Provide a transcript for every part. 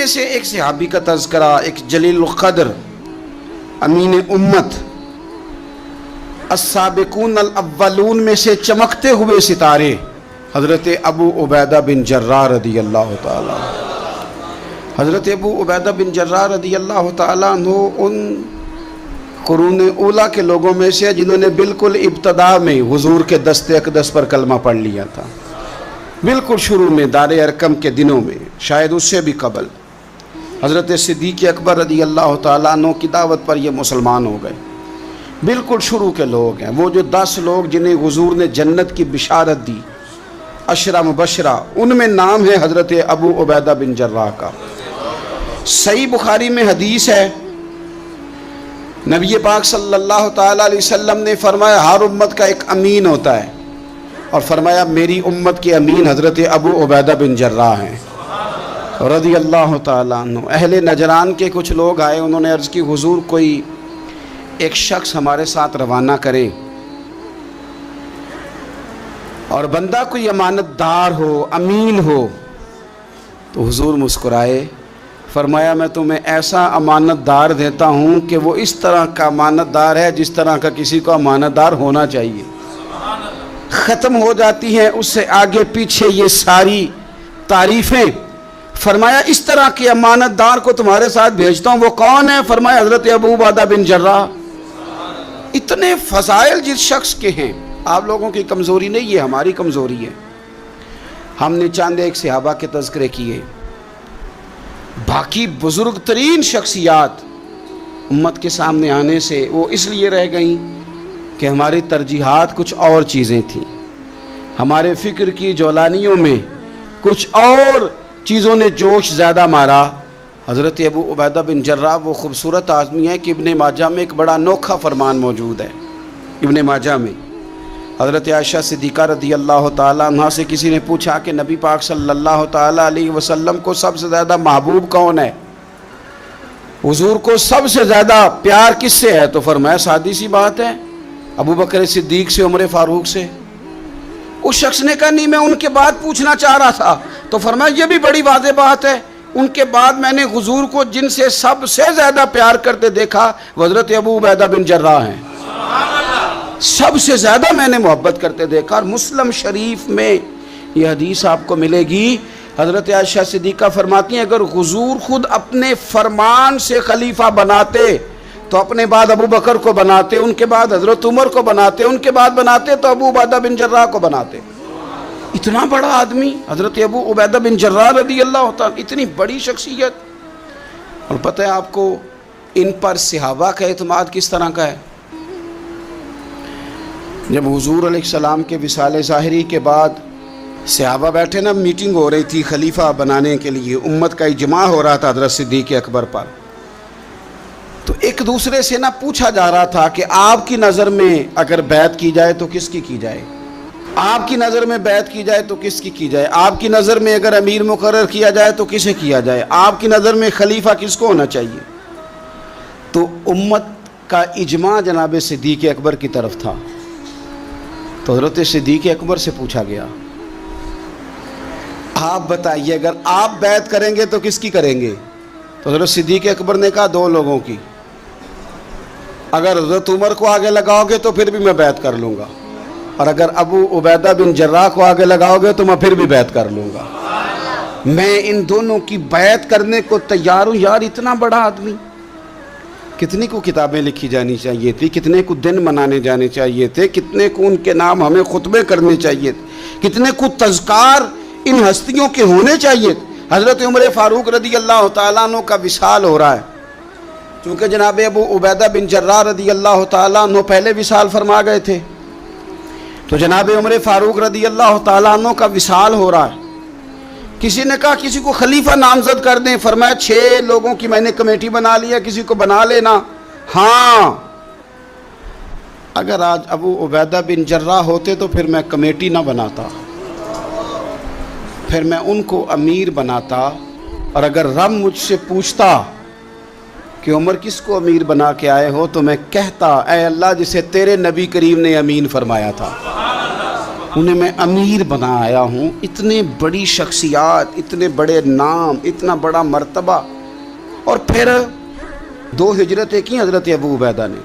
میں سے ایک صحابی کا تذکرہ، ایک جلیل القدر امین امت، السابقون الاولون میں سے چمکتے ہوئے ستارے حضرت ابو عبیدہ بن جراح رضی اللہ تعالیٰ۔ حضرت ابو عبیدہ بن جراح رضی اللہ تعالیٰ عنہ ان قرون اولیٰ کے لوگوں میں سے جنہوں نے بالکل ابتدا میں حضور کے دست اقدس پر کلمہ پڑھ لیا تھا، بالکل شروع میں دار ارقم کے دنوں میں، شاید اس سے بھی قبل۔ حضرت صدیق اکبر رضی اللہ تعالیٰ عنہ کی دعوت پر یہ مسلمان ہو گئے، بالکل شروع کے لوگ ہیں، وہ جو 10 لوگ جنہیں حضور نے جنت کی بشارت دی، 10 مبشرہ، ان میں نام ہے حضرت ابو عبیدہ بن جراح کا۔ صحیح بخاری میں حدیث ہے، نبی پاک صلی اللہ تعالیٰ علیہ وسلم نے فرمایا ہر امت کا ایک امین ہوتا ہے، اور فرمایا میری امت کے امین حضرت ابو عبیدہ بن جراح ہیں رضی اللہ تعالیٰ عنہ۔ اہل نجران کے کچھ لوگ آئے، انہوں نے عرض کی حضور کوئی ایک شخص ہمارے ساتھ روانہ کریں، اور بندہ کوئی امانت دار ہو، امین ہو۔ تو حضور مسکرائے، فرمایا میں تمہیں ایسا امانت دار دیتا ہوں کہ وہ اس طرح کا امانت دار ہے جس طرح کا کسی کو امانت دار ہونا چاہیے۔ ختم ہو جاتی ہیں اس سے آگے پیچھے یہ ساری تعریفیں۔ فرمایا اس طرح کے امانت دار کو تمہارے ساتھ بھیجتا ہوں، وہ کون ہے؟ فرمایا حضرت ابو عبیدہ بن جراح۔ اتنے فضائل جس شخص کے ہیں، آپ لوگوں کی کمزوری نہیں ہے، ہماری کمزوری ہے۔ ہم نے چاند ایک صحابہ کے تذکرے کیے، باقی بزرگ ترین شخصیات امت کے سامنے آنے سے وہ اس لیے رہ گئیں کہ ہماری ترجیحات کچھ اور چیزیں تھیں، ہمارے فکر کی جولانیوں میں کچھ اور چیزوں نے جوش زیادہ مارا۔ حضرت ابو عبیدہ بن جراح وہ خوبصورت آدمی ہے کہ ابن ماجہ میں ایک بڑا انوکھا فرمان موجود ہے۔ ابن ماجہ میں حضرت عائشہ صدیقہ رضی اللہ تعالیٰ عنہ سے کسی نے پوچھا کہ نبی پاک صلی اللہ تعالیٰ علیہ وسلم کو سب سے زیادہ محبوب کون ہے، حضور کو سب سے زیادہ پیار کس سے ہے؟ تو فرمایا سادی سی بات ہے، ابو بکر صدیق سے، عمر فاروق سے۔ اس شخص نے کہا نہیں، میں ان کے بعد پوچھنا چاہ رہا تھا۔ تو فرمایا یہ بھی بڑی واضح بات ہے، ان کے بعد میں نے حضور کو جن سے سب سے زیادہ پیار کرتے دیکھا وہ حضرت ابو عبیدہ بن جراح ہیں، سب سے زیادہ میں نے محبت کرتے دیکھا۔ اور مسلم شریف میں یہ حدیث آپ کو ملے گی، حضرت عائشہ صدیقہ فرماتی ہیں اگر حضور خود اپنے فرمان سے خلیفہ بناتے تو اپنے بعد ابو بکر کو بناتے، ان کے بعد حضرت عمر کو بناتے، ان کے بعد بناتے تو ابو عبیدہ بن جراح کو بناتے۔ اتنا بڑا آدمی حضرت ابو عبیدہ بن جراح رضی اللہ تعالیٰ، اتنی بڑی شخصیت۔ اور پتہ ہے آپ کو ان پر صحابہ کا اعتماد کس طرح کا ہے؟ جب حضور علیہ السلام کے وصال ظاہری کے بعد صحابہ بیٹھے نا، میٹنگ ہو رہی تھی خلیفہ بنانے کے لیے، امت کا اجماع ہو رہا تھا حضرت صدیق اکبر پر، تو ایک دوسرے سے نہ پوچھا جا رہا تھا کہ آپ کی نظر میں اگر بیعت کی جائے تو کس کی کی جائے، آپ کی نظر میں بیعت کی جائے تو کس کی کی جائے، آپ کی نظر میں اگر امیر مقرر کیا جائے تو کسے کیا جائے، آپ کی نظر میں خلیفہ کس کو ہونا چاہیے؟ تو امت کا اجماع جناب صدیق اکبر کی طرف تھا۔ تو حضرت صدیق اکبر سے پوچھا گیا آپ بتائیے اگر آپ بیعت کریں گے تو کس کی کریں گے؟ تو حضرت صدیق اکبر نے کہا 2 لوگوں کی، اگر حضرت عمر کو آگے لگاؤ گے تو پھر بھی میں بیعت کر لوں گا، اور اگر ابو عبیدہ بن جراح کو آگے لگاؤ گے تو میں پھر بھی بیعت کر لوں گا، میں ان دونوں کی بیعت کرنے کو تیار ہوں۔ یار اتنا بڑا آدمی، کتنے کو کتابیں لکھی جانی چاہیے تھی، کتنے کو دن منانے جانے چاہیے تھے، کتنے کو ان کے نام ہمیں خطبے کرنے چاہیے تھے، کتنے کو تذکار ان ہستیوں کے ہونے چاہیے تھے۔ حضرت عمر فاروق رضی اللہ تعالیٰ عنہ کا وصال ہو رہا ہے، چونکہ جناب ابو عبیدہ بن جراح رضی اللہ تعالیٰ عنہ پہلے وصال فرما گئے تھے، تو جناب عمر فاروق رضی اللہ تعالیٰ عنہ کا وصال ہو رہا ہے۔ کسی نے کہا کسی کو خلیفہ نامزد کر دیں، فرمایا 6 لوگوں کی میں نے کمیٹی بنا لی ہے، کسی کو بنا لینا۔ ہاں اگر آج ابو عبیدہ بن جراح ہوتے تو پھر میں کمیٹی نہ بناتا، پھر میں ان کو امیر بناتا، اور اگر رب مجھ سے پوچھتا کہ عمر کس کو امیر بنا کے آئے ہو تو میں کہتا اے اللہ جسے تیرے نبی کریم نے امین فرمایا تھا۔ انہیں میں امیر بنا آیا ہوں. اتنے بڑی شخصیات، اتنے بڑے نام، اتنا بڑا مرتبہ. اور پھر 2 ہجرتیں کی حضرت ابو عبیدہ نے.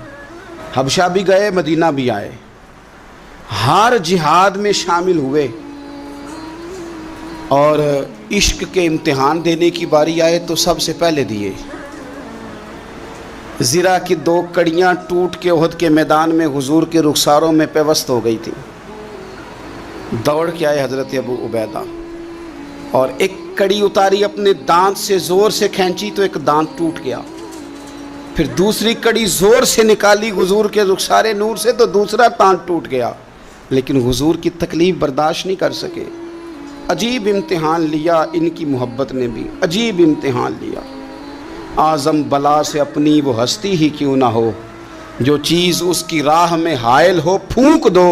حبشہ بھی گئے، مدینہ بھی آئے، ہر جہاد میں شامل ہوئے. اور عشق کے امتحان دینے کی باری آئے تو سب سے پہلے دیے. زرہ کی 2 کڑیاں ٹوٹ کے احد کے میدان میں حضور کے رخساروں میں پیوست ہو گئی تھی. دوڑ کے آئے حضرت ابو عبیدہ اور ایک کڑی اتاری، اپنے دانت سے زور سے کھینچی تو ایک دانت ٹوٹ گیا. پھر دوسری کڑی زور سے نکالی حضور کے رخسار نور سے تو دوسرا دانت ٹوٹ گیا. لیکن حضور کی تکلیف برداشت نہیں کر سکے. عجیب امتحان لیا ان کی محبت نے بھی، عجیب امتحان لیا. اعظم بلا سے اپنی وہ ہستی ہی کیوں نہ ہو، جو چیز اس کی راہ میں حائل ہو پھونک دو.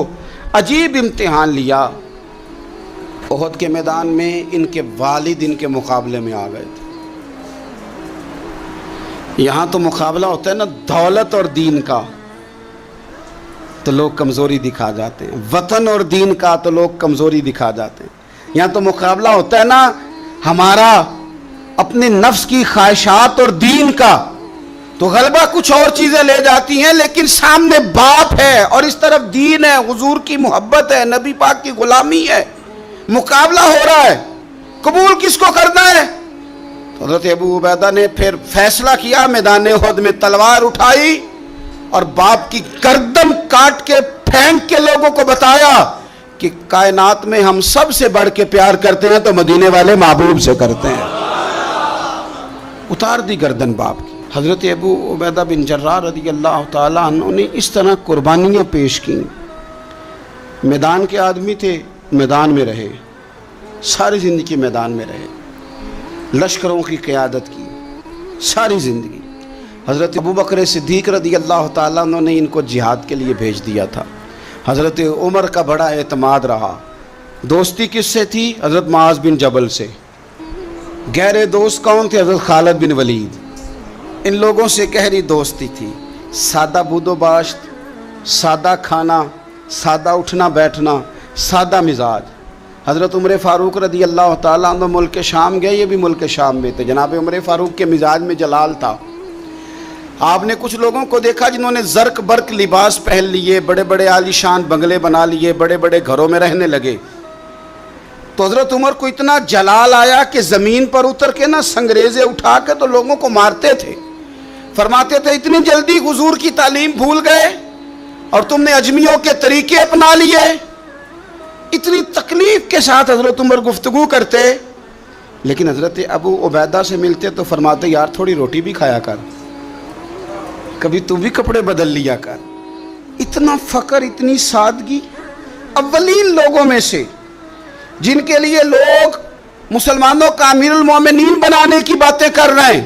عجیب امتحان لیا. احد کے میدان میں ان کے والد ان کے مقابلے میں آ گئے تھے. یہاں تو مقابلہ ہوتا ہے نا دولت اور دین کا، تو لوگ کمزوری دکھا جاتے ہیں. وطن اور دین کا تو لوگ کمزوری دکھا جاتے ہیں. یہاں تو مقابلہ ہوتا ہے نا ہمارا اپنے نفس کی خواہشات اور دین کا، تو غلبہ کچھ اور چیزیں لے جاتی ہیں، لیکن سامنے باپ ہے اور اس طرف دین ہے، حضور کی محبت ہے، نبی پاک کی غلامی ہے. مقابلہ ہو رہا ہے، قبول کس کو کرنا ہے؟ تو حضرت ابو عبیدہ نے پھر فیصلہ کیا، میدان احد میں تلوار اٹھائی اور باپ کی گردن کاٹ کے پھینک کے لوگوں کو بتایا کہ کائنات میں ہم سب سے بڑھ کے پیار کرتے ہیں تو مدینے والے محبوب سے کرتے ہیں. اتار دی گردن باپ کی. حضرت ابو عبیدہ بن جراح رضی اللہ تعالیٰ عنہ نے اس طرح قربانیاں پیش کیں. میدان کے آدمی تھے، میدان میں رہے، ساری زندگی میدان میں رہے، لشکروں کی قیادت کی ساری زندگی. حضرت ابوبکر صدیق رضی اللہ تعالیٰ عنہ نے ان کو جہاد کے لیے بھیج دیا تھا. حضرت عمر کا بڑا اعتماد رہا. دوستی کس سے تھی؟ حضرت معاذ بن جبل سے. گہرے دوست کون تھے؟ حضرت خالد بن ولید. ان لوگوں سے گہری دوستی تھی. سادہ بود و باشت، سادہ کھانا، سادہ اٹھنا بیٹھنا، سادہ مزاج. حضرت عمر فاروق رضی اللہ تعالیٰ عنہ ملک شام گئے، یہ بھی ملک شام میں تھے. جناب عمر فاروق کے مزاج میں جلال تھا. آپ نے کچھ لوگوں کو دیکھا جنہوں نے زرق برق لباس پہن لیے، بڑے بڑے عالی شان بنگلے بنا لیے، بڑے بڑے گھروں میں رہنے لگے. تو حضرت عمر کو اتنا جلال آیا کہ زمین پر اتر کے نا سنگریزے اٹھا کے تو لوگوں کو مارتے تھے. فرماتے تھے اتنی جلدی حضور کی تعلیم بھول گئے اور تم نے اجمیوں کے طریقے اپنا لیے. اتنی تکلیف کے ساتھ حضرت عمر گفتگو کرتے، لیکن حضرت ابو عبیدہ سے ملتے تو فرماتے یار تھوڑی روٹی بھی کھایا کر، کبھی تو بھی کپڑے بدل لیا کر. اتنا فقر، اتنی سادگی. اولین لوگوں میں سے جن کے لیے لوگ مسلمانوں کا امیر المومنین بنانے کی باتیں کر رہے ہیں.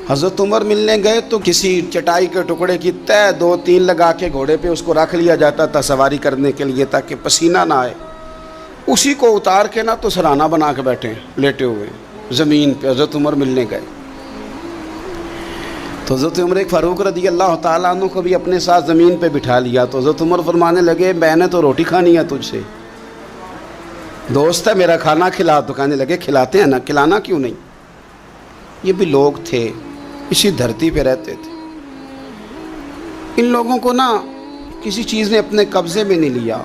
حضرت عمر ملنے گئے تو کسی چٹائی کے ٹکڑے کی تہ 2-3 لگا کے گھوڑے پہ اس کو رکھ لیا جاتا تھا سواری کرنے کے لیے تاکہ پسینہ نہ آئے. اسی کو اتار کے نا تو سرانہ بنا کے بیٹھے لیٹے ہوئے زمین پہ. حضرت عمر ملنے گئے تو حضرت عمر فاروق رضی اللہ تعالیٰ عنہ کو بھی اپنے ساتھ زمین پہ بٹھا لیا. تو حضرت عمر فرمانے لگے میں نے تو روٹی کھانی ہے تجھ سے، دوست ہے میرا، کھانا کھلا. تو کہنے لگے کھلاتے ہیں نا، کھلانا کیوں نہیں. یہ بھی لوگ تھے، اسی دھرتی پہ رہتے تھے. ان لوگوں کو نا کسی چیز نے اپنے قبضے میں نہیں لیا.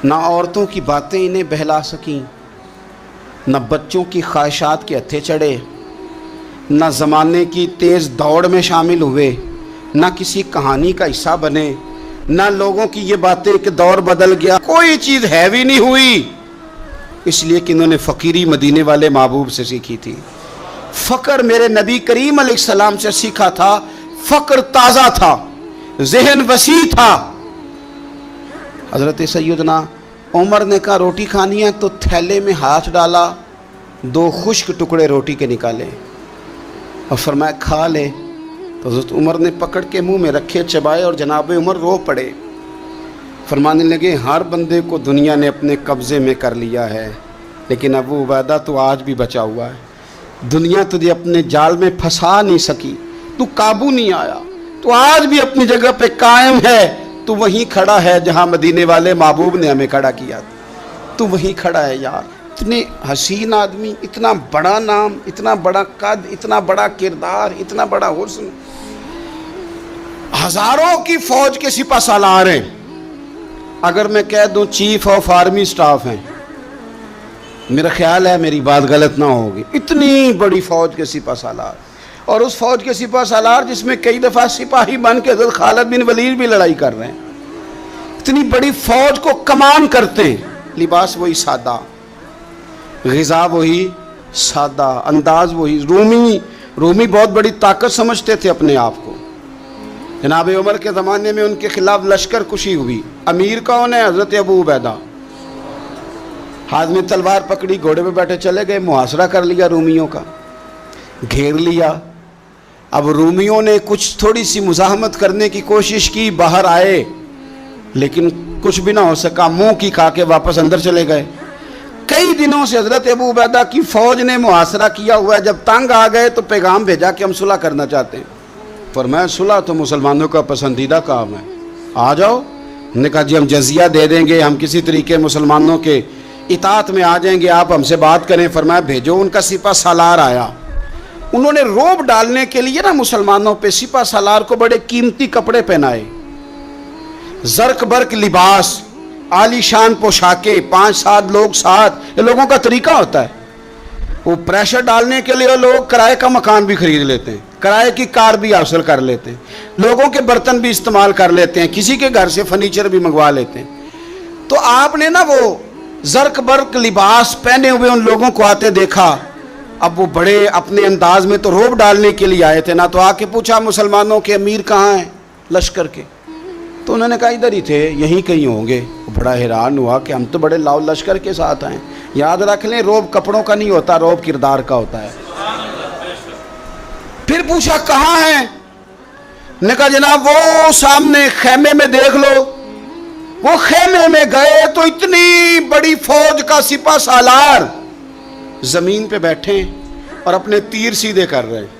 نہ عورتوں کی باتیں انہیں بہلا سکیں، نہ بچوں کی خواہشات کے ہتھے چڑھے، نہ زمانے کی تیز دوڑ میں شامل ہوئے، نہ کسی کہانی کا حصہ بنے، نہ لوگوں کی یہ باتیں کہ دور بدل گیا، کوئی چیز ہیوی نہیں ہوئی. اس لیے کہ انہوں نے فقیری مدینے والے محبوب سے سیکھی تھی. فقر میرے نبی کریم علیہ السلام سے سیکھا تھا. فقر تازہ تھا، ذہن وسیع تھا. حضرت سیدنا عمر نے کہا روٹی کھانی ہے تو تھیلے میں ہاتھ ڈالا، 2 خشک ٹکڑے روٹی کے نکالے اور فرمایا کھا لے. تو حضرت عمر نے پکڑ کے منہ میں رکھے، چبائے اور جناب عمر رو پڑے. فرمانے لگے ہر بندے کو دنیا نے اپنے قبضے میں کر لیا ہے، لیکن ابو عبیدہ تو آج بھی بچا ہوا ہے. دنیا تجھے اپنے جال میں پھنسا نہیں سکی، تو قابو نہیں آیا، تو آج بھی اپنی جگہ پہ قائم ہے. تو وہیں کھڑا ہے جہاں مدینے والے محبوب نے ہمیں کھڑا کیا، تو وہیں کھڑا ہے یار۔ اتنے حسین آدمی، اتنا بڑا نام، اتنا بڑا قد، اتنا بڑا کردار، اتنا بڑا حسن، ہزاروں کی فوج کے سپہ سالار ہیں، اگر میں کہہ دوں چیف آف آرمی سٹاف ہیں، میرا خیال ہے میری بات غلط نہ ہوگی، اتنی بڑی فوج کے سپہ سالار، اور اس فوج کے سپہ سالار جس میں کئی دفعہ سپاہی بن کے حضرت خالد بن ولید بھی لڑائی کر رہے ہیں، اتنی بڑی فوج کو کمان کرتے ہیں، لباس وہی سادہ، غذا وہی سادہ، انداز وہی۔ رومی بہت بڑی طاقت سمجھتے تھے اپنے آپ کو۔ جناب عمر کے زمانے میں ان کے خلاف لشکر کشی ہوئی، امیر کون ہے؟ حضرت ابو عبیدہ، ہاتھ میں تلوار پکڑی، گھوڑے پہ بیٹھے چلے گئے، محاصرہ کر لیا رومیوں کا، گھیر لیا۔ اب رومیوں نے کچھ تھوڑی سی مزاحمت کرنے کی کوشش کی، باہر آئے لیکن کچھ بھی نہ ہو سکا، منہ کی کھا کے واپس اندر چلے گئے۔ کئی دنوں سے حضرت ابو عبیدہ کی فوج نے محاصرہ کیا ہوا ہے، جب تنگ آ گئے تو پیغام بھیجا کہ ہم صلح کرنا چاہتے ہیں۔ فرمایا صلح تو مسلمانوں کا پسندیدہ کام ہے، آ جاؤ۔ انہوں نے کہا جی ہم جزیہ دے دیں گے، ہم کسی طریقے مسلمانوں کے اطاعت میں آ جائیں گے، آپ ہم سے بات کریں۔ فرمایا بھیجو۔ ان کا سپہ سالار آیا، انہوں نے روب ڈالنے کے لیے نا مسلمانوں پہ سپہ سالار کو بڑے قیمتی کپڑے پہنائے، زرق برق لباس، عالی شان پوشاکیں، 5-7 لوگ ساتھ، یہ لوگوں کا طریقہ ہوتا ہے۔ وہ پریشر ڈالنے کے لیے لوگ کرائے کا مکان بھی خرید لیتے ہیں، کرائے کی کار بھی حاصل کر لیتے ہیں، لوگوں کے برتن بھی استعمال کر لیتے ہیں، کسی کے گھر سے فرنیچر بھی منگوا لیتے ہیں۔ تو آپ نے نا وہ زرق برق لباس پہنے ہوئے ان لوگوں کو آتے دیکھا۔ اب وہ بڑے اپنے انداز میں تو روب ڈالنے کے لیے آئے تھے نا، تو آ کے پوچھا مسلمانوں کے امیر کہاں ہیں لشکر کے؟ تو انہوں نے کہا ادھر ہی تھے، یہیں کہیں ہوں گے۔ بڑا حیران ہوا کہ ہم تو بڑے لاؤ لشکر کے ساتھ آئے۔ یاد رکھ لیں روب کپڑوں کا نہیں ہوتا، روب کردار کا ہوتا ہے۔ پھر پوچھا کہاں ہیں؟ نے کہا جناب وہ سامنے خیمے میں دیکھ لو۔ وہ خیمے میں گئے تو اتنی بڑی فوج کا سپہ سالار زمین پہ بیٹھے اور اپنے تیر سیدھے کر رہے ہیں۔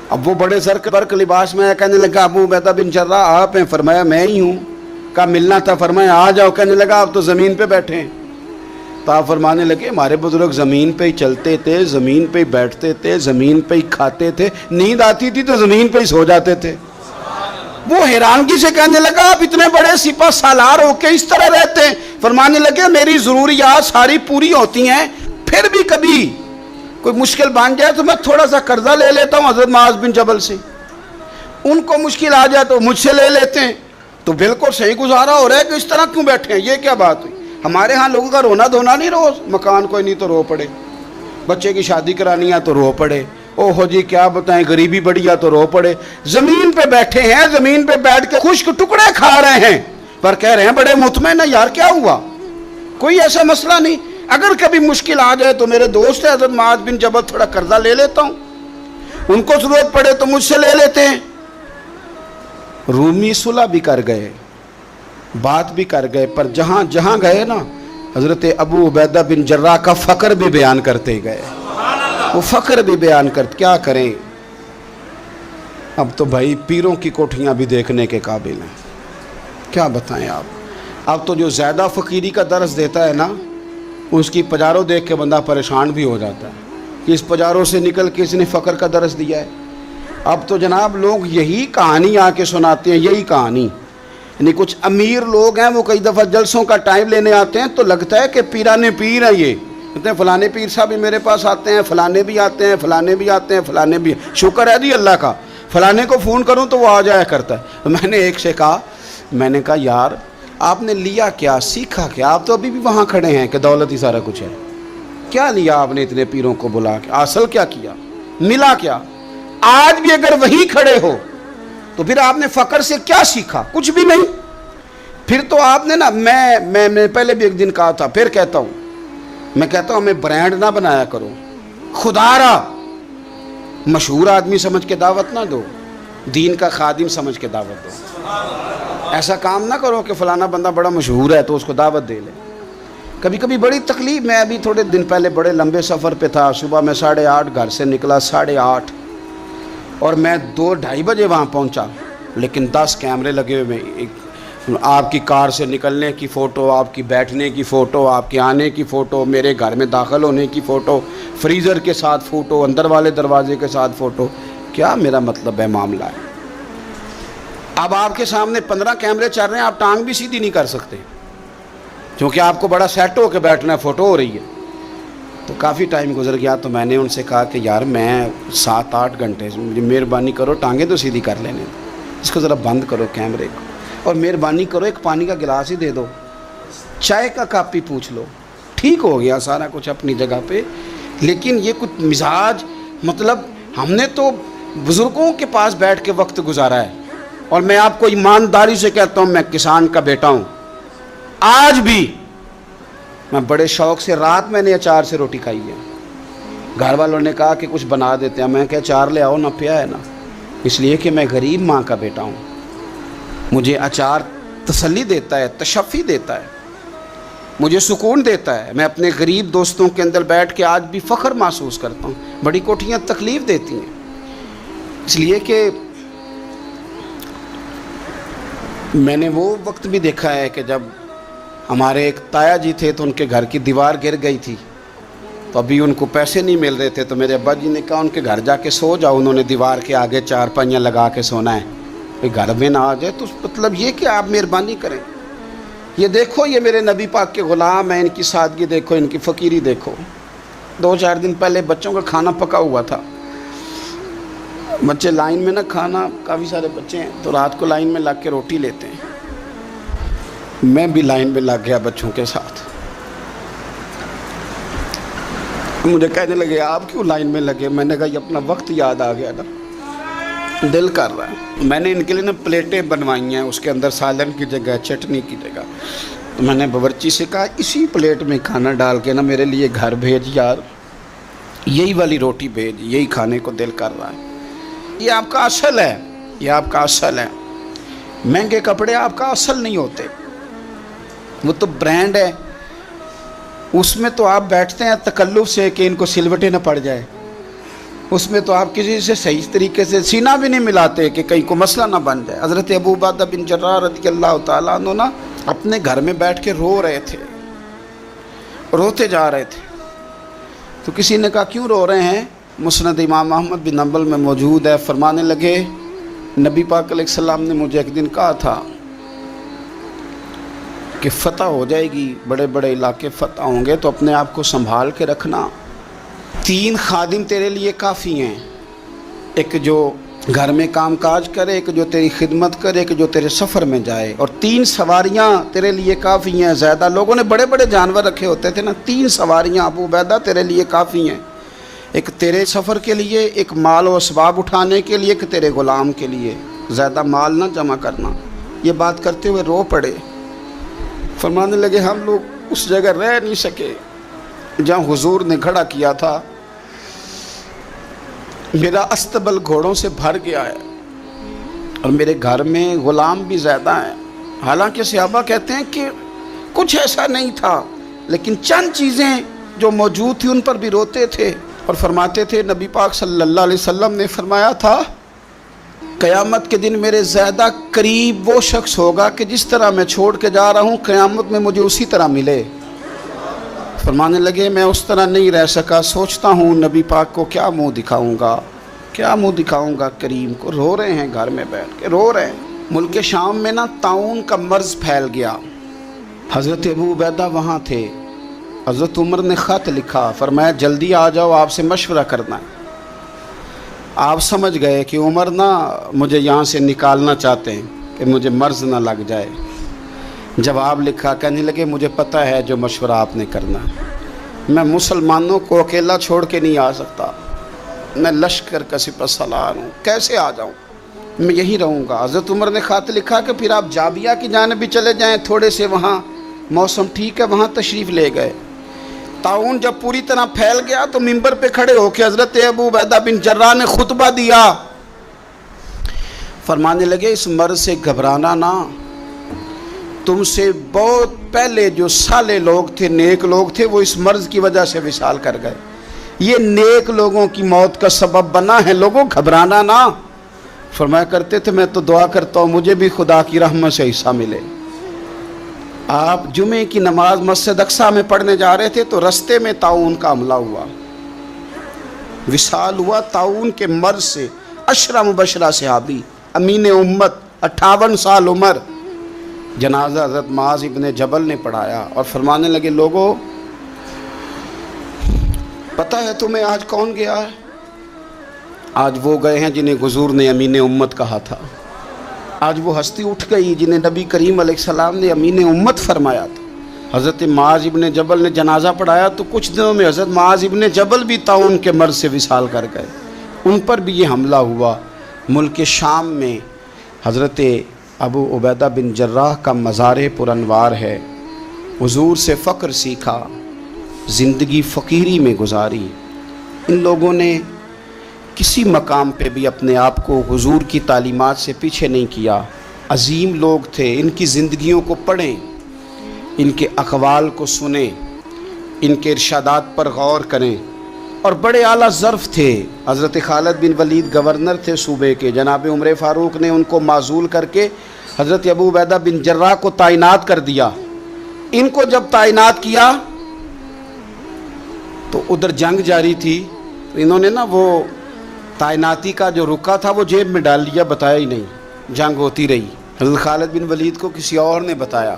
اب وہ بڑے زرق برق لباس میں کہنے لگا ابو عبیدہ بن جراح آپ ہیں؟ فرمایا میں ہی ہوں۔ کہا ملنا تھا؟ فرمایا آ جاؤ۔ کہنے لگا آپ تو زمین پہ بیٹھے ہیں۔ تو آپ فرمانے لگے ہمارے بزرگ زمین پہ ہی چلتے تھے، زمین پہ ہی بیٹھتے تھے، زمین پہ ہی کھاتے تھے، نیند آتی تھی تو زمین پہ ہی سو جاتے تھے۔ وہ حیرانگی سے کہنے لگا آپ اتنے بڑے سپہ سالار ہو کے اس طرح رہتے ہیں؟ فرمانے لگے میری ضروریات ساری پوری ہوتی ہیں، پھر بھی کبھی کوئی مشکل بن جائے تو میں تھوڑا سا قرضہ لے لیتا ہوں حضرت معاذ بن جبل سے، ان کو مشکل آ جائے تو مجھ سے لے لیتے ہیں۔ تو بالکل صحیح گزارا ہو رہا ہے کہ اس طرح کیوں بیٹھے ہیں، یہ کیا بات ہوئی؟ ہمارے ہاں لوگوں کا رونا دھونا نہیں، روز مکان کوئی نہیں تو رو پڑے، بچے کی شادی کرانی ہے تو رو پڑے، او ہو جی کیا بتائیں غریبی بڑی ہے تو رو پڑے۔ زمین پہ بیٹھے ہیں، زمین پہ بیٹھ کے خشک ٹکڑے کھا رہے ہیں، پر کہہ رہے ہیں بڑے مطمئن ہیں یار کیا ہوا، کوئی ایسا مسئلہ نہیں، اگر کبھی مشکل آ جائے تو میرے دوست ہے حضرت معاذ بن جبل تھوڑا قرضہ لے لیتا ہوں، ان کو ضرورت پڑے تو مجھ سے لے لیتے ہیں۔ رومی صلح بھی کر گئے، بات بھی کر گئے، پر جہاں جہاں گئے نا حضرت ابو عبیدہ بن جراح کا فقر بھی بیان کرتے گئے، وہ فقر بھی بیان کرتے۔ کیا کریں، اب تو بھائی پیروں کی کوٹھیاں بھی دیکھنے کے قابل ہیں، کیا بتائیں آپ۔ اب تو جو زیادہ فقیری کا درس دیتا ہے نا اس کی پجاروں دیکھ کے بندہ پریشان بھی ہو جاتا ہے کہ اس پجاروں سے نکل کے اس نے فقر کا درس دیا ہے۔ اب تو جناب لوگ یہی کہانی آ کے سناتے ہیں، یہی کہانی، یعنی کچھ امیر لوگ ہیں وہ کئی دفعہ جلسوں کا ٹائم لینے آتے ہیں تو لگتا ہے کہ پیرانے پیر ہیں، یہ کہتے ہیں فلانے پیر صاحب بھی میرے پاس آتے ہیں، فلانے بھی آتے ہیں، فلانے بھی آتے ہیں، فلانے بھی، شکر ہے جی اللہ کا، فلانے کو فون کروں تو وہ آ جایا کرتا ہے۔ میں نے ایک سے کہا، میں نے کہا یار آپ نے لیا کیا، سیکھا کیا؟ آپ تو ابھی بھی وہاں کھڑے ہیں کہ دولت ہی سارا کچھ ہے، کیا لیا آپ نے اتنے پیروں کو بلا کے، حاصل کیا کیا، ملا کیا؟ آج بھی اگر وہیں کھڑے ہو تو پھر آپ نے فقر سے کیا سیکھا؟ کچھ بھی نہیں۔ پھر تو آپ نے نا، میں پہلے بھی ایک دن کہا تھا، پھر کہتا ہوں، میں کہتا ہوں ہمیں برانڈ نہ بنایا کرو، خدا را مشہور آدمی سمجھ کے دعوت نہ دو، دین کا خادم سمجھ کے دعوت دو۔ ایسا کام نہ کرو کہ فلانا بندہ بڑا مشہور ہے تو اس کو دعوت دے لے۔ کبھی کبھی بڑی تکلیف، میں ابھی تھوڑے دن پہلے بڑے لمبے سفر پہ تھا، صبح میں 8:30 گھر سے نکلا، 8:30، اور میں 2-2:30 بجے وہاں پہنچا، لیکن 10 کیمرے لگے ہوئے، آپ کی کار سے نکلنے کی فوٹو، آپ کی بیٹھنے کی فوٹو، آپ کے آنے کی فوٹو، میرے گھر میں داخل ہونے کی فوٹو، فریزر کے ساتھ فوٹو، اندر والے دروازے کے ساتھ فوٹو. کیا میرا مطلب ہے معاملہ ہے. اب آپ کے سامنے 15 کیمرے چل رہے ہیں، آپ ٹانگ بھی سیدھی نہیں کر سکتے کیونکہ آپ کو بڑا سیٹ ہو کے بیٹھنا ہے، فوٹو ہو رہی ہے. تو کافی ٹائم گزر گیا تو میں نے ان سے کہا کہ یار میں 7-8 گھنٹے مجھے مہربانی کرو ٹانگیں تو سیدھی کر لینے، اس کو ذرا بند کرو کیمرے کو، اور مہربانی کرو ایک پانی کا گلاس ہی دے دو، چائے کا کپ ہی پوچھ لو. ٹھیک ہو گیا سارا کچھ اپنی جگہ پہ. لیکن یہ کچھ مزاج، مطلب ہم نے تو بزرگوں کے پاس بیٹھ کے وقت گزارا ہے. اور میں آپ کو ایمانداری سے کہتا ہوں، میں کسان کا بیٹا ہوں. آج بھی میں بڑے شوق سے، رات میں نے اچار سے روٹی کھائی ہے. گھر والوں نے کہا کہ کچھ بنا دیتے ہیں، میں کہا اچار لے آؤ، نہ پیا ہے نا. اس لیے کہ میں غریب ماں کا بیٹا ہوں. مجھے اچار تسلی دیتا ہے، تشفی دیتا ہے، مجھے سکون دیتا ہے. میں اپنے غریب دوستوں کے اندر بیٹھ کے آج بھی فخر محسوس کرتا ہوں. بڑی کوٹھیاں تکلیف دیتی ہیں، اس لیے کہ میں نے وہ وقت بھی دیکھا ہے کہ جب ہمارے ایک تایا جی تھے تو ان کے گھر کی دیوار گر گئی تھی، تو ابھی ان کو پیسے نہیں مل رہے تھے، تو میرے ابا جی نے کہا ان کے گھر جا کے سو جاؤ. انہوں نے دیوار کے آگے 4 پائیاں لگا کے سونا ہے، کوئی گھر میں نہ آ جائے. تو مطلب یہ کہ آپ مہربانی کریں. یہ دیکھو، یہ میرے نبی پاک کے غلام ہیں، ان کی سادگی دیکھو، ان کی فقیری دیکھو. 2-4 دن پہلے بچوں کا کھانا پکا ہوا تھا، بچے لائن میں نہ کھانا، کافی سارے بچے ہیں تو رات کو لائن میں لگ کے روٹی لیتے ہیں. میں بھی لائن میں لگ گیا بچوں کے ساتھ. مجھے کہنے لگے آپ کیوں لائن میں لگے؟ میں نے کہا یہ اپنا وقت یاد آ گیا نا، دل کر رہا ہے. میں نے ان کے لیے نا پلیٹیں بنوائی ہیں، اس کے اندر سالن کی جگہ چٹنی کی جگہ. تو میں نے باورچی سے کہا اسی پلیٹ میں کھانا ڈال کے نا میرے لیے گھر بھیج یار، یہی والی روٹی بھیج، یہی کھانے کو دل کر رہا ہے. یہ آپ کا اصل ہے، یہ آپ کا اصل ہے. مہنگے کپڑے آپ کا اصل نہیں ہوتے، وہ تو برانڈ ہے. اس میں تو آپ بیٹھتے ہیں تکلف سے کہ ان کو سلوٹیں نہ پڑ جائے. اس میں تو آپ کسی سے صحیح طریقے سے سینہ بھی نہیں ملاتے کہ کہیں کو مسئلہ نہ بن جائے. حضرت ابو عبیدہ بن جراح رضی اللہ تعالیٰ عنہ نا اپنے گھر میں بیٹھ کے رو رہے تھے، روتے جا رہے تھے. تو کسی نے کہا کیوں رو رہے ہیں؟ مسند امام احمد بن حنبل میں موجود ہے. فرمانے لگے نبی پاک علیہ السلام نے مجھے ایک دن کہا تھا کہ فتح ہو جائے گی، بڑے بڑے علاقے فتح ہوں گے، تو اپنے آپ کو سنبھال کے رکھنا. 3 خادم تیرے لیے کافی ہیں، ایک جو گھر میں کام کاج کرے، ایک جو تیری خدمت کرے، ایک جو تیرے سفر میں جائے، اور 3 سواریاں تیرے لیے کافی ہیں. زیادہ لوگوں نے بڑے بڑے جانور رکھے ہوتے تھے نا، 3 سواریاں ابو عبیدہ تیرے لیے کافی ہیں. ایک تیرے سفر کے لیے، ایک مال و اسباب اٹھانے کے لیے، ایک تیرے غلام کے لیے. زیادہ مال نہ جمع کرنا. یہ بات کرتے ہوئے رو پڑے. فرمانے لگے ہم لوگ اس جگہ رہ نہیں سکے جہاں حضور نے کھڑا کیا تھا. میرا استبل گھوڑوں سے بھر گیا ہے اور میرے گھر میں غلام بھی زیادہ ہیں. حالانکہ صحابہ کہتے ہیں کہ کچھ ایسا نہیں تھا، لیکن چند چیزیں جو موجود تھی ان پر بھی روتے تھے اور فرماتے تھے. نبی پاک صلی اللہ علیہ وسلم نے فرمایا تھا قیامت کے دن میرے زیادہ قریب وہ شخص ہوگا کہ جس طرح میں چھوڑ کے جا رہا ہوں قیامت میں مجھے اسی طرح ملے. فرمانے لگے میں اس طرح نہیں رہ سکا، سوچتا ہوں نبی پاک کو کیا منہ دکھاؤں گا، کیا منہ دکھاؤں گا کریم کو. رو رہے ہیں گھر میں بیٹھ کے، رو رہے ہیں. ملک شام میں نا طاعون کا مرض پھیل گیا. حضرت ابو عبیدہ وہاں تھے. حضرت عمر نے خط لکھا، فرمایا جلدی آ جاؤ، آپ سے مشورہ کرنا ہے. آپ سمجھ گئے کہ عمر نا مجھے یہاں سے نکالنا چاہتے ہیں کہ مجھے مرض نہ لگ جائے. جواب لکھا، کہنے لگے مجھے پتہ ہے جو مشورہ آپ نے کرنا، میں مسلمانوں کو اکیلا چھوڑ کے نہیں آ سکتا، میں لشکر کا سپہ سالار ہوں، کیسے آ جاؤں، میں یہیں رہوں گا. حضرت عمر نے خط لکھا کہ پھر آپ جابیہ کی جانب بھی چلے جائیں، تھوڑے سے وہاں موسم ٹھیک ہے، وہاں تشریف لے گئے. طاعون جب پوری طرح پھیل گیا تو منبر پہ کھڑے ہو کے حضرت ابو عبیدہ بن جراح نے خطبہ دیا. فرمانے لگے اس مرض سے گھبرانا نہ، تم سے بہت پہلے جو صالح لوگ تھے، نیک لوگ تھے، وہ اس مرض کی وجہ سے وصال کر گئے. یہ نیک لوگوں کی موت کا سبب بنا ہے. لوگوں گھبرانا نہ، فرمایا کرتے تھے میں تو دعا کرتا ہوں مجھے بھی خدا کی رحمت سے حصہ ملے۔ آپ جمعے کی نماز مسجد اقصیٰ میں پڑھنے جا رہے تھے تو رستے میں طاعون کا حملہ ہوا، وصال ہوا طاعون کے مرض سے۔ 10 مبشرہ صحابی، امین امت، 58 سال عمر، جنازہ حضرت معاذ ابن جبل نے پڑھایا اور فرمانے لگے لوگوں پتہ ہے تمہیں آج کون گیا ہے؟ آج وہ گئے ہیں جنہیں حضور نے امین امت کہا تھا، آج وہ ہستی اٹھ گئی جنہیں نبی کریم علیہ السلام نے امین امت فرمایا تھا۔ حضرت معاذ ابن جبل نے جنازہ پڑھایا تو کچھ دنوں میں حضرت معاذ ابن جبل بھی طاعون کے مرض سے وصال کر گئے، ان پر بھی یہ حملہ ہوا۔ ملک شام میں حضرت ابو عبیدہ بن جراح کا مزار پر انوار ہے، حضور سے فقر سیکھا، زندگی فقیری میں گزاری۔ ان لوگوں نے کسی مقام پہ بھی اپنے آپ کو حضور کی تعلیمات سے پیچھے نہیں کیا، عظیم لوگ تھے۔ ان کی زندگیوں کو پڑھیں، ان کے اقوال کو سنیں، ان کے ارشادات پر غور کریں، اور بڑے اعلیٰ ظرف تھے۔ حضرت خالد بن ولید گورنر تھے صوبے کے، جناب عمر فاروق نے ان کو معزول کر کے حضرت ابو عبیدہ بن جراح کو تعینات کر دیا۔ ان کو جب تعینات کیا تو ادھر جنگ جاری تھی، تو انہوں نے وہ تعیناتی کا جو رکا تھا وہ جیب میں ڈال لیا، بتایا ہی نہیں، جنگ ہوتی رہی۔ حضرت خالد بن ولید کو کسی اور نے بتایا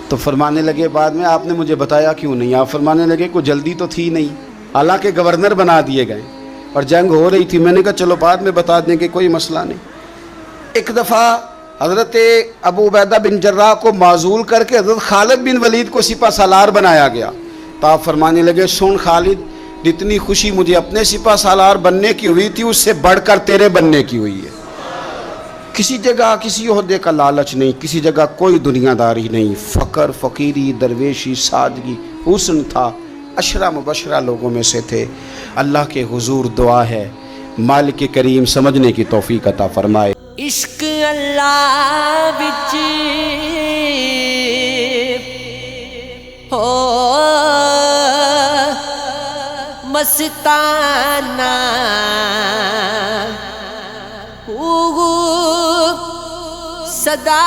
تو فرمانے لگے بعد میں آپ نے مجھے بتایا کیوں نہیں؟ آپ فرمانے لگے کوئی جلدی تو تھی نہیں، حالانکہ گورنر بنا دیے گئے اور جنگ ہو رہی تھی، میں نے کہا چلو بعد میں بتا دیں گے، کوئی مسئلہ نہیں۔ ایک دفعہ حضرت ابو عبیدہ بن جراح کو معزول کر کے حضرت خالد بن ولید کو سپہ سالار بنایا گیا، تو آپ فرمانے لگے سن خالد، جتنی خوشی مجھے اپنے سپہ سالار بننے کی ہوئی تھی اس سے بڑھ کر تیرے بننے کی ہوئی ہے۔ کسی جگہ کسی عہدے کا لالچ نہیں، کسی جگہ کوئی دنیا داری نہیں، فقر، فقیری، درویشی، سادگی، حسن تھا۔ 10 مبشرہ لوگوں میں سے تھے۔ اللہ کے حضور دعا ہے مالک کریم سمجھنے کی توفیق عطا فرمائے۔ عشق اللہ وچ ہو مستانہ، صدا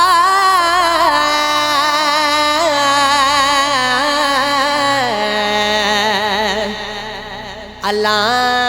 اللہ